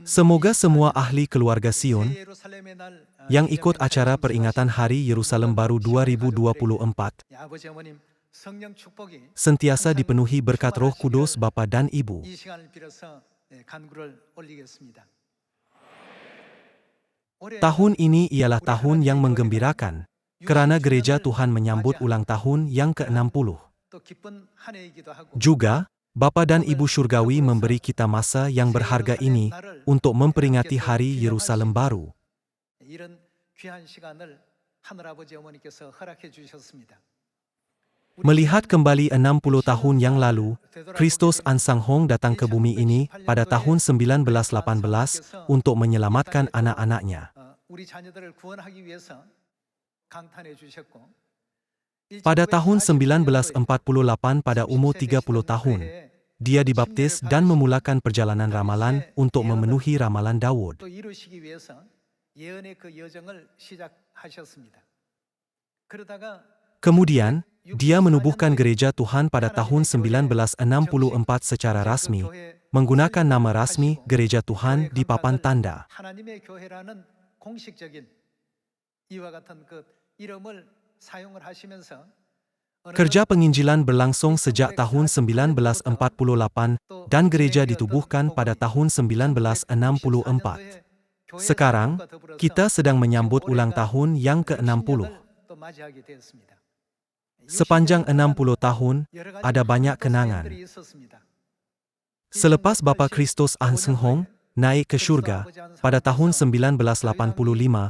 Semoga semua ahli keluarga Sion yang ikut acara peringatan Hari Yerusalem Baru 2024 sentiasa dipenuhi berkat Roh Kudus Bapa dan Ibu. Tahun ini ialah tahun yang menggembirakan, karena gereja Tuhan menyambut ulang tahun yang ke-60. Juga, Bapa dan Ibu Surgawi memberi kita masa yang berharga ini untuk memperingati Hari Yerusalem Baru. Melihat kembali 60 tahun yang lalu, Kristus Ansang Hong datang ke bumi ini pada tahun 1918 untuk menyelamatkan anak-anaknya. Pada tahun 1948 pada umur 30 tahun, dia dibaptis dan memulakan perjalanan ramalan untuk memenuhi ramalan Daud. Kemudian, dia menubuhkan gereja Tuhan pada tahun 1964 secara rasmi, menggunakan nama rasmi Gereja Tuhan di papan tanda. Kerja penginjilan berlangsung sejak tahun 1948 dan gereja ditubuhkan pada tahun 1964. Sekarang, kita sedang menyambut ulang tahun yang ke-60. Sepanjang 60 tahun, ada banyak kenangan. Selepas Bapa Kristus Ansang Hong naik ke surga pada tahun 1985,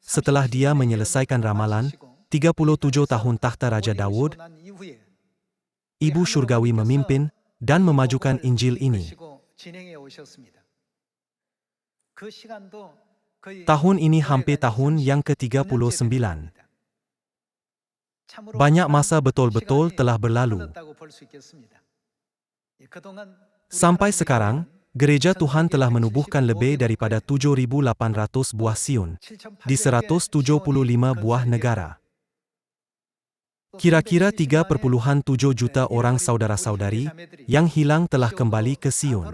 setelah dia menyelesaikan ramalan 37 tahun takhta Raja Daud, Ibu Surgawi memimpin dan memajukan Injil ini. Tahun ini hampir tahun yang ke-39. Banyak masa betul-betul telah berlalu. Sampai sekarang, Gereja Tuhan telah menubuhkan lebih daripada 7.800 buah Sion di 175 buah negara. Kira-kira 3,7 juta orang saudara-saudari yang hilang telah kembali ke Sion.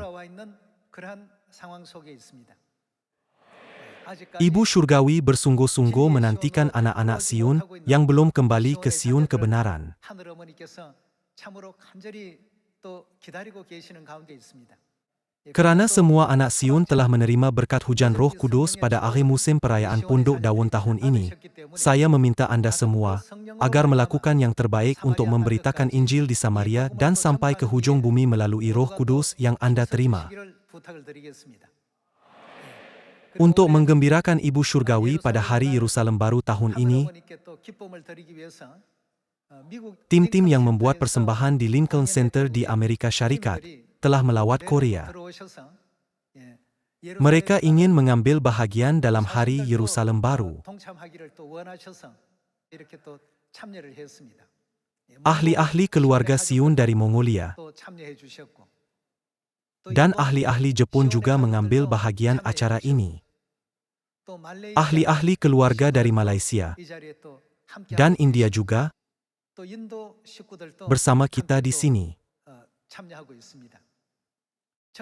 Ibu Surgawi bersungguh-sungguh menantikan anak-anak Sion yang belum kembali ke Sion kebenaran. Karena semua anak Sion telah menerima berkat hujan Roh Kudus pada akhir musim perayaan Punduk Daun tahun ini, saya meminta Anda semua agar melakukan yang terbaik untuk memberitakan Injil di Samaria dan sampai ke hujung bumi melalui Roh Kudus yang Anda terima. Untuk menggembirakan Ibu Surgawi pada Hari Yerusalem Baru tahun ini, tim-tim yang membuat persembahan di Lincoln Center di Amerika Syarikat telah melawat Korea. Mereka ingin mengambil bahagian dalam Hari Yerusalem Baru. Ahli-ahli keluarga Sion dari Mongolia dan ahli-ahli Jepun juga mengambil bahagian acara ini. Ahli-ahli keluarga dari Malaysia dan India juga bersama kita di sini.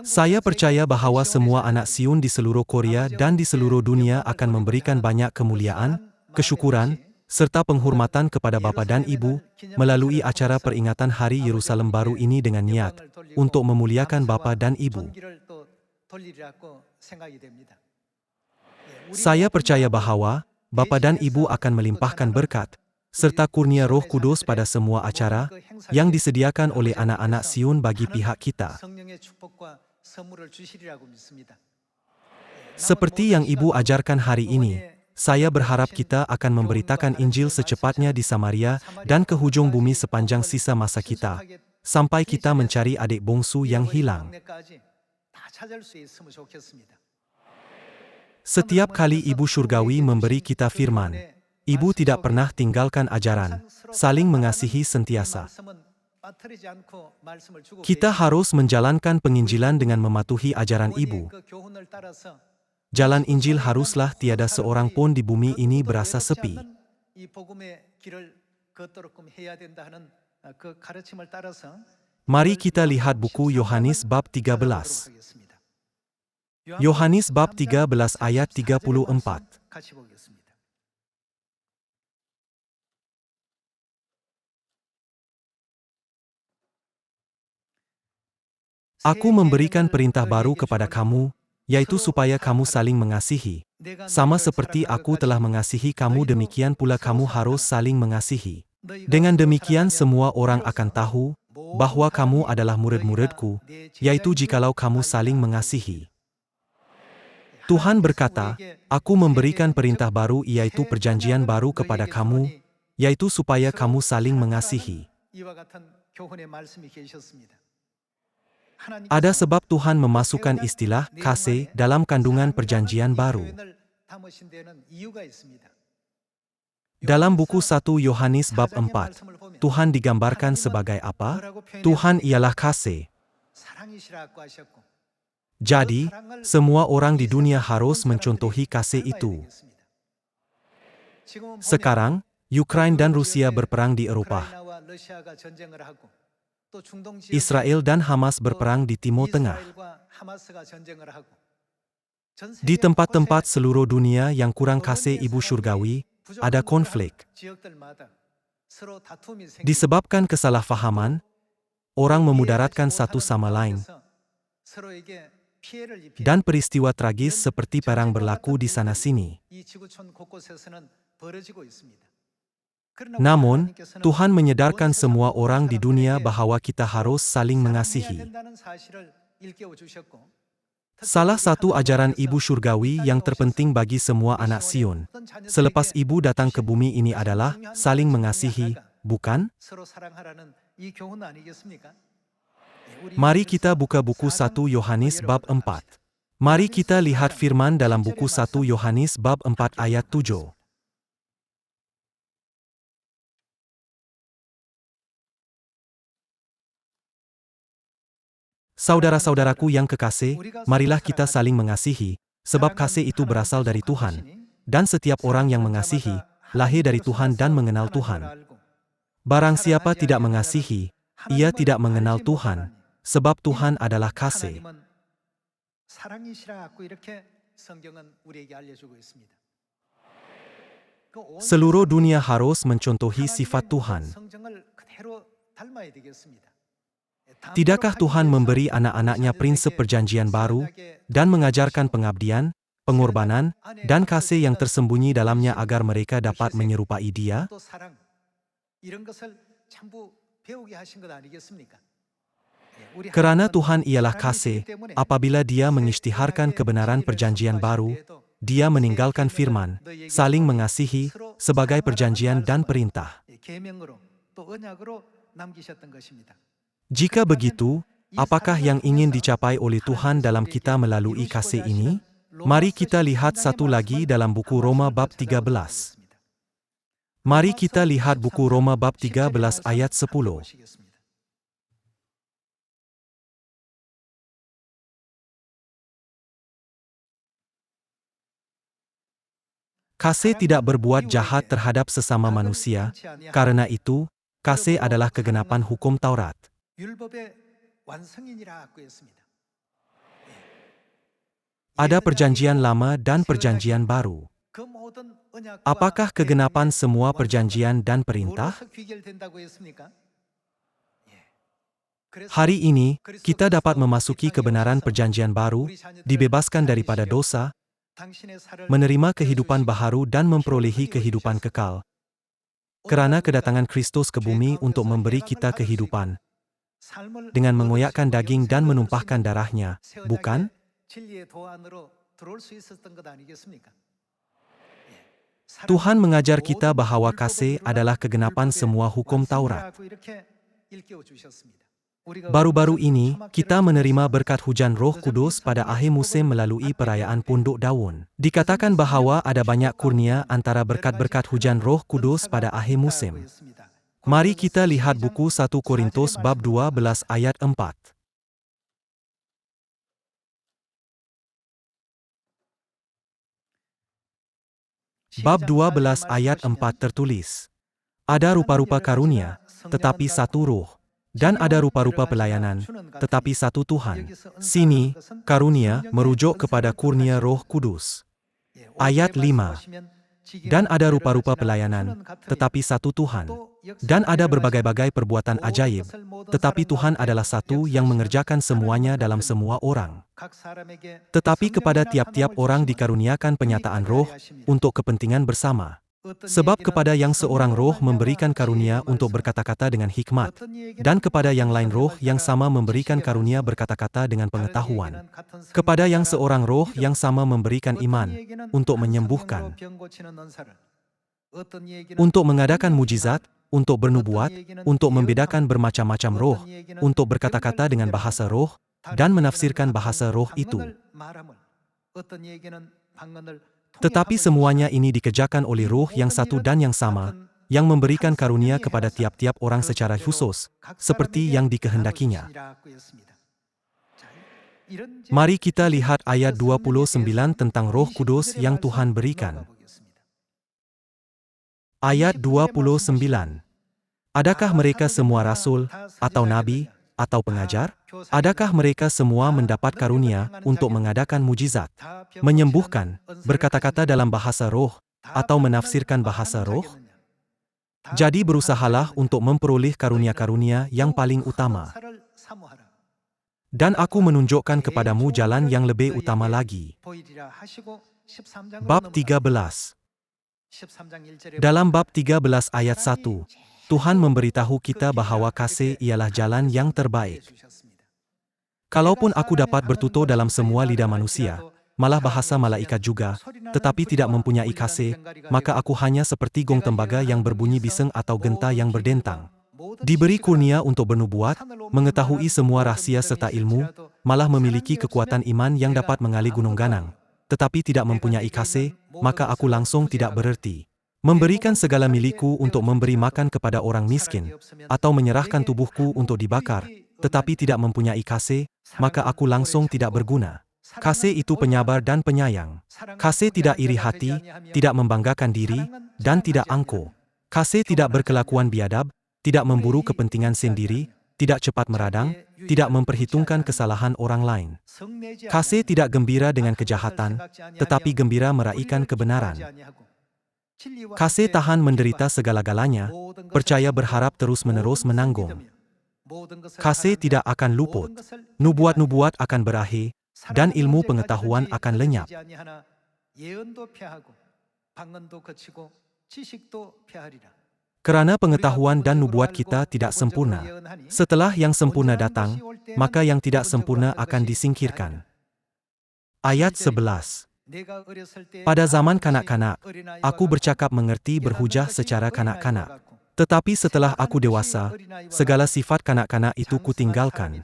Saya percaya bahwa semua anak Sion di seluruh Korea dan di seluruh dunia akan memberikan banyak kemuliaan, kesyukuran, serta penghormatan kepada Bapa dan Ibu melalui acara peringatan Hari Yerusalem Baru ini dengan niat untuk memuliakan Bapa dan Ibu. Saya percaya bahwa Bapa dan Ibu akan melimpahkan berkat serta kurnia Roh Kudus pada semua acara yang disediakan oleh anak-anak Sion bagi pihak kita. Seperti yang Ibu ajarkan hari ini, saya berharap kita akan memberitakan Injil secepatnya di Samaria dan ke hujung bumi sepanjang sisa masa kita, sampai kita mencari adik bungsu yang hilang. Setiap kali Ibu Surgawi memberi kita firman, Ibu tidak pernah tinggalkan ajaran, saling mengasihi sentiasa. Kita harus menjalankan penginjilan dengan mematuhi ajaran Ibu. Jalan Injil haruslah tiada seorang pun di bumi ini berasa sepi. Mari kita lihat buku Yohanes bab 13. Yohanes bab 13 ayat 34. Aku memberikan perintah baru kepada kamu, yaitu supaya kamu saling mengasihi. Sama seperti aku telah mengasihi kamu, demikian pula kamu harus saling mengasihi. Dengan demikian semua orang akan tahu bahwa kamu adalah murid-muridku, yaitu jikalau kamu saling mengasihi. Tuhan berkata, aku memberikan perintah baru, yaitu perjanjian baru kepada kamu, yaitu supaya kamu saling mengasihi. Ada sebab Tuhan memasukkan istilah kasih dalam kandungan perjanjian baru. Dalam buku 1 Yohanes bab 4, Tuhan digambarkan sebagai apa? Tuhan ialah kasih. Jadi, semua orang di dunia harus mencontohi kasih itu. Sekarang, Ukraina dan Rusia berperang di Eropa. Israel dan Hamas berperang di Timur Tengah. Di tempat-tempat seluruh dunia yang kurang kasih Ibu Surgawi, ada konflik. Disebabkan kesalahpahaman, orang memudaratkan satu sama lain. Dan peristiwa tragis seperti perang berlaku di sana-sini. Namun, Tuhan menyadarkan semua orang di dunia bahwa kita harus saling mengasihi. Salah satu ajaran Ibu Surgawi yang terpenting bagi semua anak Sion, selepas Ibu datang ke bumi ini adalah saling mengasihi, bukan? Mari kita buka buku 1 Yohanes bab 4. Mari kita lihat firman dalam buku 1 Yohanes bab 4 ayat 7. Saudara-saudaraku yang kekasih, marilah kita saling mengasihi, sebab kasih itu berasal dari Tuhan. Dan setiap orang yang mengasihi, lahir dari Tuhan dan mengenal Tuhan. Barang siapa tidak mengasihi, ia tidak mengenal Tuhan, sebab Tuhan adalah kasih. Seluruh dunia harus mencontohi sifat Tuhan. Tidakkah Tuhan memberi anak-anaknya prinsip perjanjian baru, dan mengajarkan pengabdian, pengorbanan, dan kasih yang tersembunyi dalamnya agar mereka dapat menyerupai Dia? Kerana Tuhan ialah kasih, apabila Dia mengisytiharkan kebenaran perjanjian baru, Dia meninggalkan firman, saling mengasihi, sebagai perjanjian dan perintah. Jika begitu, apakah yang ingin dicapai oleh Tuhan dalam kita melalui kasih ini? Mari kita lihat satu lagi dalam buku Roma bab 13. Mari kita lihat buku Roma bab 13 ayat 10. Kasih tidak berbuat jahat terhadap sesama manusia, karena itu, kasih adalah kegenapan hukum Taurat. Ada perjanjian lama dan perjanjian baru. Apakah kegenapan semua perjanjian dan perintah? Hari ini, kita dapat memasuki kebenaran perjanjian baru, dibebaskan daripada dosa, menerima kehidupan baharu dan memperolehi kehidupan kekal. Kerana kedatangan Kristus ke bumi untuk memberi kita kehidupan, dengan mengoyakkan daging dan menumpahkan darahnya, bukan? Tuhan mengajar kita bahwa kasih adalah kegenapan semua hukum Taurat. Baru-baru ini, kita menerima berkat hujan Roh Kudus pada akhir musim melalui perayaan Punduk Daun. Dikatakan bahwa ada banyak kurnia antara berkat-berkat hujan Roh Kudus pada akhir musim. Mari kita lihat buku 1 Korintus bab 12 ayat 4. Bab 12 ayat 4 tertulis, ada rupa-rupa karunia, tetapi satu roh. Dan ada rupa-rupa pelayanan, tetapi satu Tuhan. Sini, karunia merujuk kepada kurnia Roh Kudus. Ayat 5. Dan ada rupa-rupa pelayanan, tetapi satu Tuhan. Dan ada berbagai-bagai perbuatan ajaib, tetapi Tuhan adalah satu yang mengerjakan semuanya dalam semua orang. Tetapi kepada tiap-tiap orang dikaruniakan penyataan roh untuk kepentingan bersama. Sebab kepada yang seorang roh memberikan karunia untuk berkata-kata dengan hikmat, dan kepada yang lain roh yang sama memberikan karunia berkata-kata dengan pengetahuan. Kepada yang seorang roh yang sama memberikan iman, untuk menyembuhkan, untuk mengadakan mujizat, untuk bernubuat, untuk membedakan bermacam-macam roh, untuk berkata-kata dengan bahasa roh, dan menafsirkan bahasa roh itu. Tetapi semuanya ini dikerjakan oleh Roh yang satu dan yang sama, yang memberikan karunia kepada tiap-tiap orang secara khusus, seperti yang dikehendakinya. Mari kita lihat ayat 29 tentang Roh Kudus yang Tuhan berikan. Ayat 29. Adakah mereka semua rasul, atau nabi, atau pengajar? Adakah mereka semua mendapat karunia untuk mengadakan mujizat, menyembuhkan, berkata-kata dalam bahasa roh, atau menafsirkan bahasa roh? Jadi berusahalah untuk memperoleh karunia-karunia yang paling utama. Dan aku menunjukkan kepadamu jalan yang lebih utama lagi. Bab 13. Dalam bab 13 ayat 1, Tuhan memberitahu kita bahwa kasih ialah jalan yang terbaik. Kalaupun aku dapat bertutur dalam semua lidah manusia, malah bahasa malaikat juga, tetapi tidak mempunyai kasih, maka aku hanya seperti gong tembaga yang berbunyi bising atau genta yang berdentang. Diberi kurnia untuk bernubuat, mengetahui semua rahasia serta ilmu, malah memiliki kekuatan iman yang dapat mengali gunung ganang, tetapi tidak mempunyai kasih, maka aku langsung tidak bererti. Memberikan segala milikku untuk memberi makan kepada orang miskin, atau menyerahkan tubuhku untuk dibakar, tetapi tidak mempunyai kasih, maka aku langsung tidak berguna. Kasih itu penyabar dan penyayang. Kasih tidak iri hati, tidak membanggakan diri, dan tidak angkuh. Kasih tidak berkelakuan biadab, tidak memburu kepentingan sendiri, tidak cepat meradang, tidak memperhitungkan kesalahan orang lain. Kasih tidak gembira dengan kejahatan, tetapi gembira meraihkan kebenaran. Kasih tahan menderita segala-galanya, percaya berharap terus-menerus menanggung. Kasih tidak akan luput, nubuat-nubuat akan berakhir, dan ilmu pengetahuan akan lenyap. Kerana pengetahuan dan nubuat kita tidak sempurna. Setelah yang sempurna datang, maka yang tidak sempurna akan disingkirkan. Ayat 11. Pada zaman kanak-kanak, aku bercakap mengerti berhujah secara kanak-kanak. Tetapi setelah aku dewasa, segala sifat kanak-kanak itu kutinggalkan.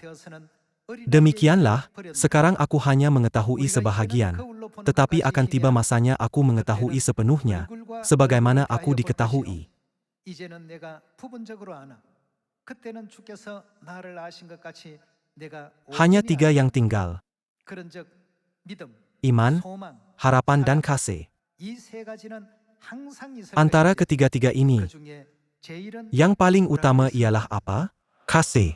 Demikianlah, sekarang aku hanya mengetahui sebahagian, tetapi akan tiba masanya aku mengetahui sepenuhnya, sebagaimana aku diketahui. Hanya 3 yang tinggal. Iman, harapan dan kasih. Antara ketiga-tiga ini, yang paling utama ialah apa? Kasih.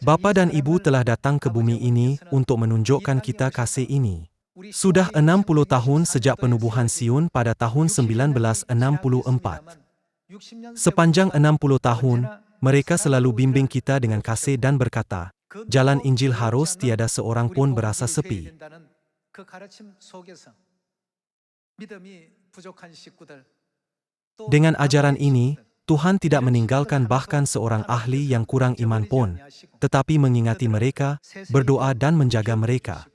Bapa dan Ibu telah datang ke bumi ini untuk menunjukkan kita kasih ini. Sudah 60 tahun sejak penubuhan Sion pada tahun 1964. Sepanjang 60 tahun, mereka selalu bimbing kita dengan kasih dan berkata, jalan Injil harus tiada seorang pun berasa sepi. Dengan ajaran ini, Tuhan tidak meninggalkan bahkan seorang ahli yang kurang iman pun, tetapi mengingati mereka, berdoa dan menjaga mereka.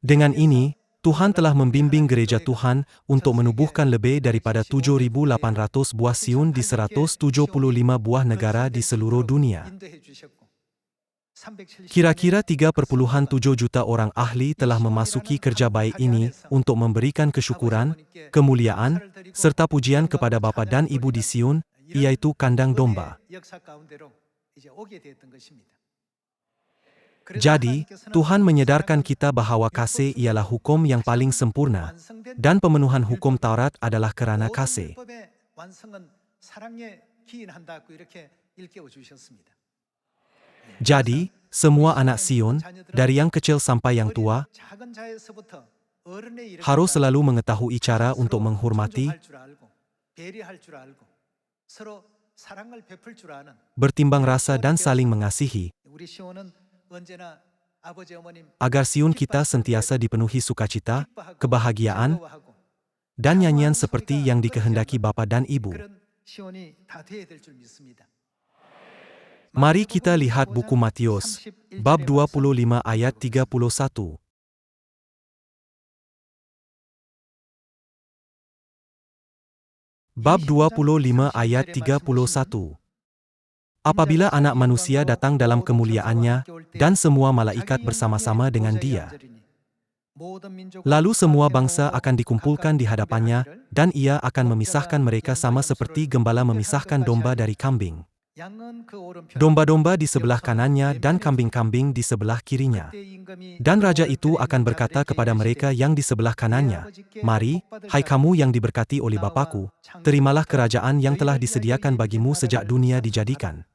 Dengan ini, Tuhan telah membimbing gereja Tuhan untuk menubuhkan lebih daripada 7.800 buah Sion di 175 buah negara di seluruh dunia. Kira-kira 3,7 juta orang ahli telah memasuki kerja baik ini untuk memberikan kesyukuran, kemuliaan, serta pujian kepada Bapa dan Ibu di Sion, yaitu kandang domba. Jadi, Tuhan menyadarkan kita bahwa kasih ialah hukum yang paling sempurna, dan pemenuhan hukum Taurat adalah karena kasih. Jadi, semua anak Sion, dari yang kecil sampai yang tua, harus selalu mengetahui cara untuk menghormati, bertimbang rasa dan saling mengasihi, agar Sion kita sentiasa dipenuhi sukacita, kebahagiaan, dan nyanyian seperti yang dikehendaki Bapa dan Ibu. Mari kita lihat buku Matius, bab 25 ayat 31. Bab 25 ayat 31. Apabila Anak Manusia datang dalam kemuliaannya, dan semua malaikat bersama-sama dengan Dia, lalu semua bangsa akan dikumpulkan di hadapannya, dan Ia akan memisahkan mereka sama seperti gembala memisahkan domba dari kambing. Domba-domba di sebelah kanannya dan kambing-kambing di sebelah kirinya. Dan Raja itu akan berkata kepada mereka yang di sebelah kanannya, "Mari, hai kamu yang diberkati oleh Bapa-Ku, terimalah kerajaan yang telah disediakan bagimu sejak dunia dijadikan.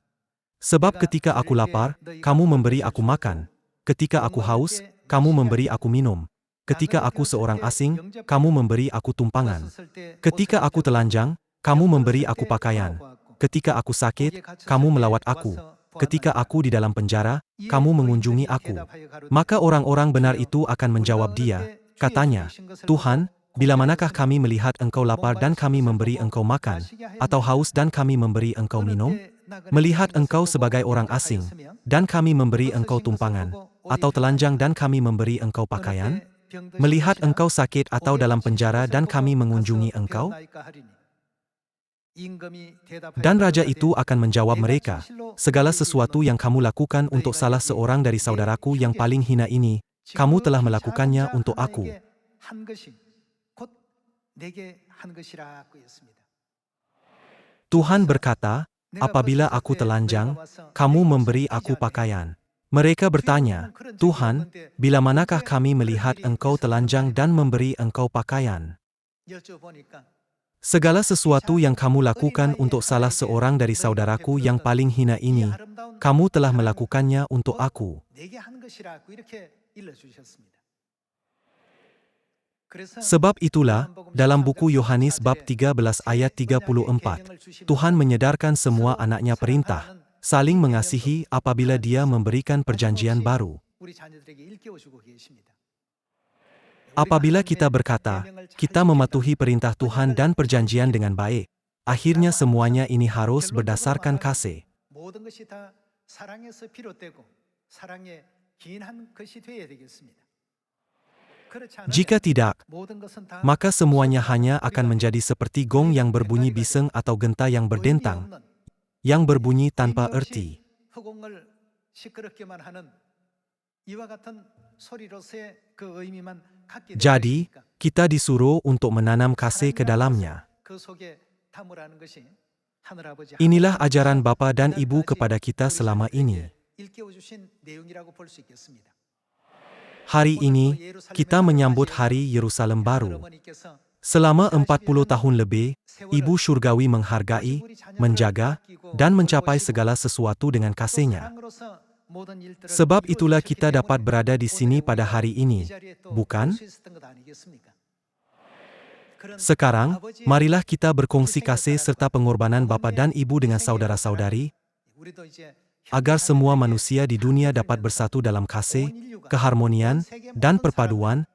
Sebab ketika aku lapar, kamu memberi aku makan. Ketika aku haus, kamu memberi aku minum. Ketika aku seorang asing, kamu memberi aku tumpangan. Ketika aku telanjang, kamu memberi aku pakaian. Ketika aku sakit, kamu melawat aku. Ketika aku di dalam penjara, kamu mengunjungi aku." Maka orang-orang benar itu akan menjawab Dia, katanya, "Tuhan, bila manakah kami melihat Engkau lapar dan kami memberi Engkau makan, atau haus dan kami memberi Engkau minum? Melihat Engkau sebagai orang asing, dan kami memberi Engkau tumpangan, atau telanjang dan kami memberi Engkau pakaian? Melihat Engkau sakit atau dalam penjara dan kami mengunjungi Engkau?" Dan Raja itu akan menjawab mereka, "Segala sesuatu yang kamu lakukan untuk salah seorang dari saudaraku yang paling hina ini, kamu telah melakukannya untuk aku." Tuhan berkata, "Apabila aku telanjang, kamu memberi aku pakaian." Mereka bertanya, "Tuhan, bila manakah kami melihat Engkau telanjang dan memberi Engkau pakaian?" Segala sesuatu yang kamu lakukan untuk salah seorang dari saudaraku yang paling hina ini, kamu telah melakukannya untuk aku. Sebab itulah, dalam buku Yohanes bab 13 ayat 34, Tuhan menyedarkan semua anaknya perintah, saling mengasihi apabila Dia memberikan perjanjian baru. Apabila kita berkata, kita mematuhi perintah Tuhan dan perjanjian dengan baik, akhirnya semuanya ini harus berdasarkan kasih. Jika tidak, maka semuanya hanya akan menjadi seperti gong yang berbunyi bising atau genta yang berdentang, yang berbunyi tanpa arti. Jadi, kita disuruh untuk menanam kasih ke dalamnya. Inilah ajaran Bapa dan Ibu kepada kita selama ini. Hari ini, kita menyambut Hari Yerusalem Baru. Selama 40 tahun lebih, Ibu Surgawi menghargai, menjaga, dan mencapai segala sesuatu dengan kasih-Nya. Sebab itulah kita dapat berada di sini pada hari ini, bukan? Sekarang, marilah kita berkongsi kasih serta pengorbanan Bapa dan Ibu dengan saudara-saudari, agar semua manusia di dunia dapat bersatu dalam kasih, keharmonian, dan perpaduan,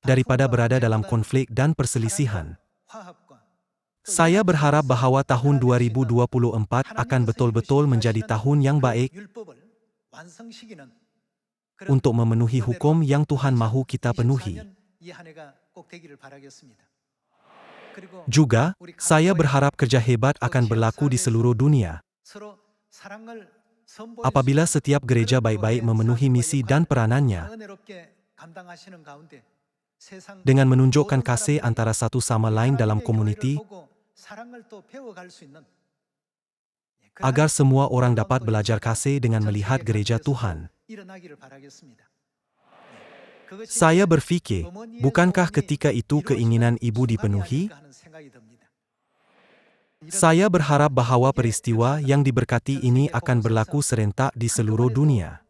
daripada berada dalam konflik dan perselisihan. Saya berharap bahwa tahun 2024 akan betul-betul menjadi tahun yang baik untuk memenuhi hukum yang Tuhan mahu kita penuhi. Juga, saya berharap kerja hebat akan berlaku di seluruh dunia. Apabila setiap gereja baik-baik memenuhi misi dan peranannya, dengan menunjukkan kasih antara satu sama lain dalam komuniti, agar semua orang dapat belajar kasih dengan melihat gereja Tuhan. Saya berpikir, bukankah ketika itu keinginan ibu dipenuhi? Saya berharap bahwa peristiwa yang diberkati ini akan berlaku serentak di seluruh dunia.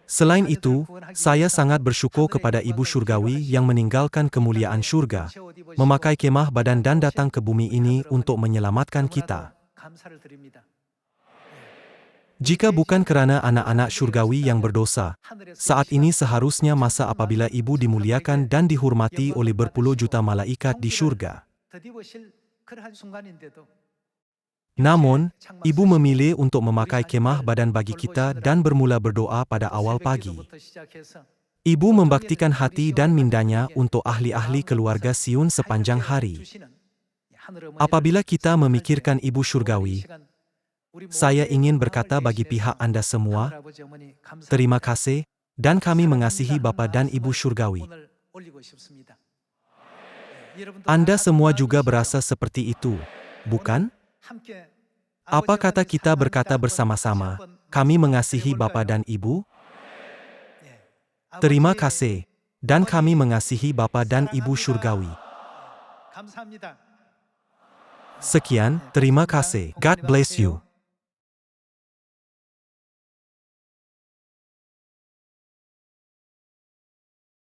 Selain itu, saya sangat bersyukur kepada Ibu Surgawi yang meninggalkan kemuliaan surga, memakai kemah badan dan datang ke bumi ini untuk menyelamatkan kita. Jika bukan karena anak-anak surgawi yang berdosa, saat ini seharusnya masa apabila Ibu dimuliakan dan dihormati oleh berpuluh juta malaikat di surga. Namun, Ibu memilih untuk memakai kemah badan bagi kita dan bermula berdoa pada awal pagi. Ibu membaktikan hati dan mindanya untuk ahli-ahli keluarga Sion sepanjang hari. Apabila kita memikirkan Ibu Surgawi, saya ingin berkata bagi pihak Anda semua, terima kasih, dan kami mengasihi Bapa dan Ibu Surgawi. Anda semua juga berasa seperti itu, bukan? Apa kata kita berkata bersama-sama, kami mengasihi Bapa dan Ibu? Terima kasih, dan kami mengasihi Bapa dan Ibu Surgawi. Sekian, terima kasih. God bless you.